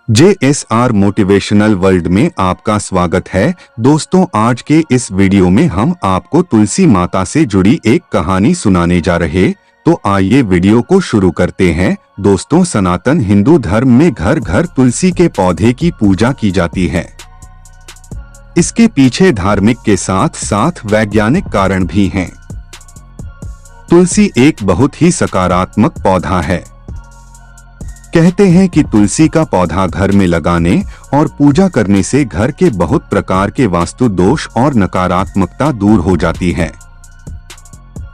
JSR motivational world में आपका स्वागत है। दोस्तों, आज के इस वीडियो में हम आपको तुलसी माता से जुड़ी एक कहानी सुनाने जा रहे। तो आइए वीडियो को शुरू करते हैं। दोस्तों, सनातन हिंदू धर्म में घर घर तुलसी के पौधे की पूजा की जाती है। इसके पीछे धार्मिक के साथ साथ वैज्ञानिक कारण भी हैं। तुलसी एक बहुत ही सकारात्मक पौधा है। कहते हैं कि तुलसी का पौधा घर में लगाने और पूजा करने से घर के बहुत प्रकार के वास्तु दोष और नकारात्मकता दूर हो जाती है।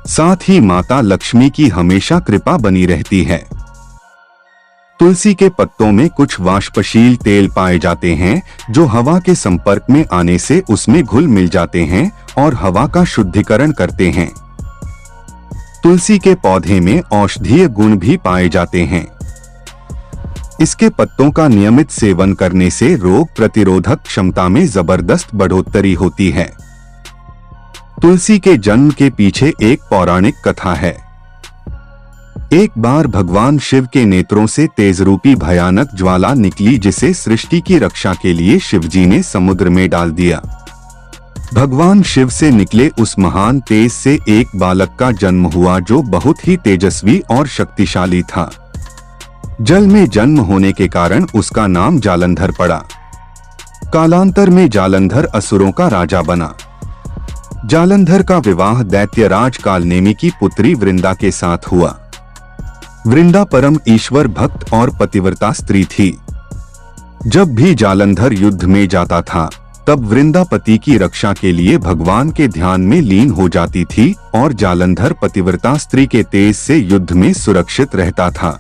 साथ ही माता लक्ष्मी की हमेशा कृपा बनी रहती है। तुलसी के पत्तों में कुछ वाष्पशील तेल पाए जाते हैं जो हवा के संपर्क में आने से उसमें घुल मिल जाते हैं और हवा का शुद्धिकरण करते हैं। तुलसी के पौधे में औषधीय गुण भी पाए जाते हैं। इसके पत्तों का नियमित सेवन करने से रोग प्रतिरोधक क्षमता में जबरदस्त बढ़ोतरी होती है। तुलसी के जन्म के पीछे एक पौराणिक कथा है। एक बार भगवान शिव के नेत्रों से तेजरूपी भयानक ज्वाला निकली, जिसे सृष्टि की रक्षा के लिए शिवजी ने समुद्र में डाल दिया। भगवान शिव से निकले उस महान तेज से एक बालक का जन्म हुआ जो बहुत ही तेजस्वी और शक्तिशाली था। जल में जन्म होने के कारण उसका नाम जालंधर पड़ा। कालांतर में जालंधर असुरों का राजा बना। जालंधर का विवाह दैत्यराज कालनेमी की पुत्री वृंदा के साथ हुआ। वृंदा परम ईश्वर भक्त और पतिव्रता स्त्री थी। जब भी जालंधर युद्ध में जाता था तब वृंदा पति की रक्षा के लिए भगवान के ध्यान में लीन हो जाती थी और जालंधर पतिव्रता स्त्री के तेज से युद्ध में सुरक्षित रहता था।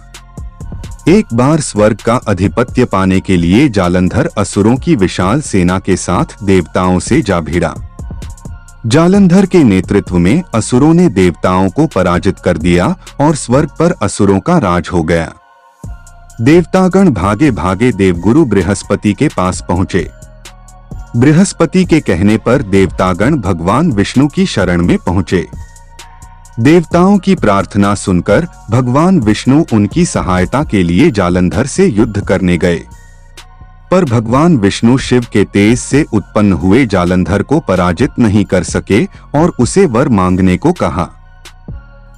एक बार स्वर्ग का अधिपत्य पाने के लिए जालंधर असुरों की विशाल सेना के साथ देवताओं से जा भिड़ा। जालंधर के नेतृत्व में असुरों ने देवताओं को पराजित कर दिया और स्वर्ग पर असुरों का राज हो गया। देवतागण भागे भागे देवगुरु बृहस्पति के पास पहुंचे। बृहस्पति के कहने पर देवतागण भगवान विष्णु की शरण में पहुंचे। देवताओं की प्रार्थना सुनकर भगवान विष्णु उनकी सहायता के लिए जालंधर से युद्ध करने गए, पर भगवान विष्णु शिव के तेज से उत्पन्न हुए जालंधर को पराजित नहीं कर सके और उसे वर मांगने को कहा।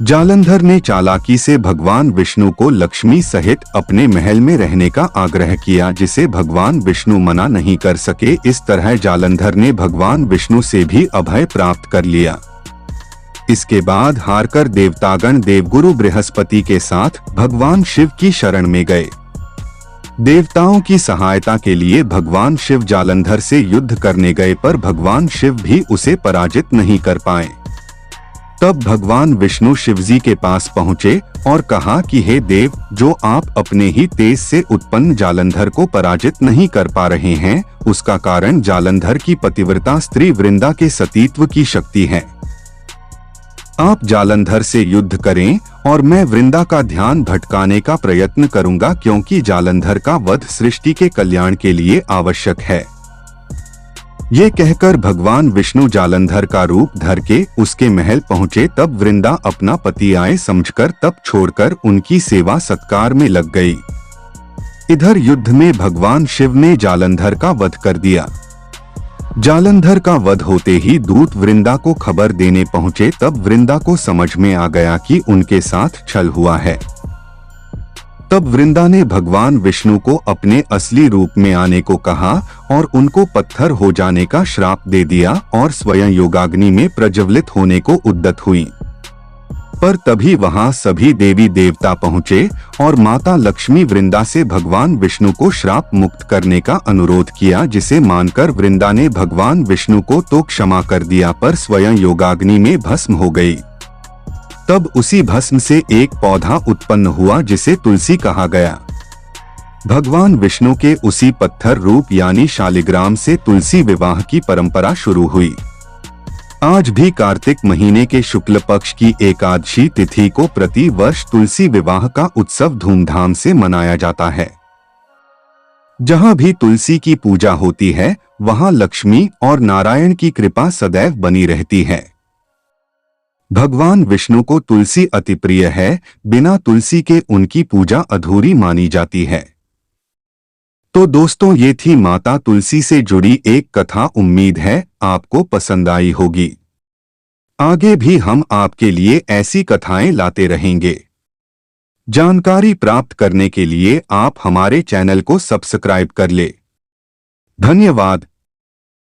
जालंधर ने चालाकी से भगवान विष्णु को लक्ष्मी सहित अपने महल में रहने का आग्रह किया, जिसे भगवान विष्णु मना नहीं कर सके। इस तरह जालंधर ने भगवान विष्णु से भी अभय प्राप्त कर लिया। इसके बाद हारकर देवतागण देवगुरु बृहस्पति के साथ भगवान शिव की शरण में गए। देवताओं की सहायता के लिए भगवान शिव जालंधर से युद्ध करने गए, पर भगवान शिव भी उसे पराजित नहीं कर पाए। तब भगवान विष्णु शिवजी के पास पहुंचे और कहा कि हे देव, जो आप अपने ही तेज से उत्पन्न जालंधर को पराजित नहीं कर पा रहे हैं, उसका कारण जालंधर की पतिव्रता स्त्री वृंदा के सतीत्व की शक्ति है। आप जालंधर से युद्ध करें और मैं वृंदा का ध्यान भटकाने का प्रयत्न करूंगा, क्योंकि जालंधर का वध सृष्टि के कल्याण के लिए आवश्यक है। ये कहकर भगवान विष्णु जालंधर का रूप धर के उसके महल पहुंचे। तब वृंदा अपना पति आए समझकर तप छोड़कर उनकी सेवा सत्कार में लग गई। इधर युद्ध में भगवान शिव ने जालंधर का वध कर दिया। जालंधर का वध होते ही दूत वृंदा को खबर देने पहुंचे। तब वृंदा को समझ में आ गया कि उनके साथ छल हुआ है। तब वृंदा ने भगवान विष्णु को अपने असली रूप में आने को कहा और उनको पत्थर हो जाने का श्राप दे दिया और स्वयं योगाग्नि में प्रज्वलित होने को उद्यत हुई। पर तभी वहां सभी देवी देवता पहुंचे और माता लक्ष्मी वृंदा से भगवान विष्णु को श्राप मुक्त करने का अनुरोध किया, जिसे मानकर वृंदा ने भगवान विष्णु को तो क्षमा कर दिया, पर स्वयं योगाग्नि में भस्म हो गई। तब उसी भस्म से एक पौधा उत्पन्न हुआ जिसे तुलसी कहा गया। भगवान विष्णु के उसी पत्थर रूप यानी शालिग्राम से तुलसी विवाह की परंपरा शुरू हुई। आज भी कार्तिक महीने के शुक्ल पक्ष की एकादशी तिथि को प्रति वर्ष तुलसी विवाह का उत्सव धूमधाम से मनाया जाता है। जहां भी तुलसी की पूजा होती है वहां लक्ष्मी और नारायण की कृपा सदैव बनी रहती है। भगवान विष्णु को तुलसी अति प्रिय है, बिना तुलसी के उनकी पूजा अधूरी मानी जाती है। तो दोस्तों, ये थी माता तुलसी से जुड़ी एक कथा। उम्मीद है आपको पसंद आई होगी। आगे भी हम आपके लिए ऐसी कथाएं लाते रहेंगे। जानकारी प्राप्त करने के लिए आप हमारे चैनल को सब्सक्राइब कर ले। धन्यवाद।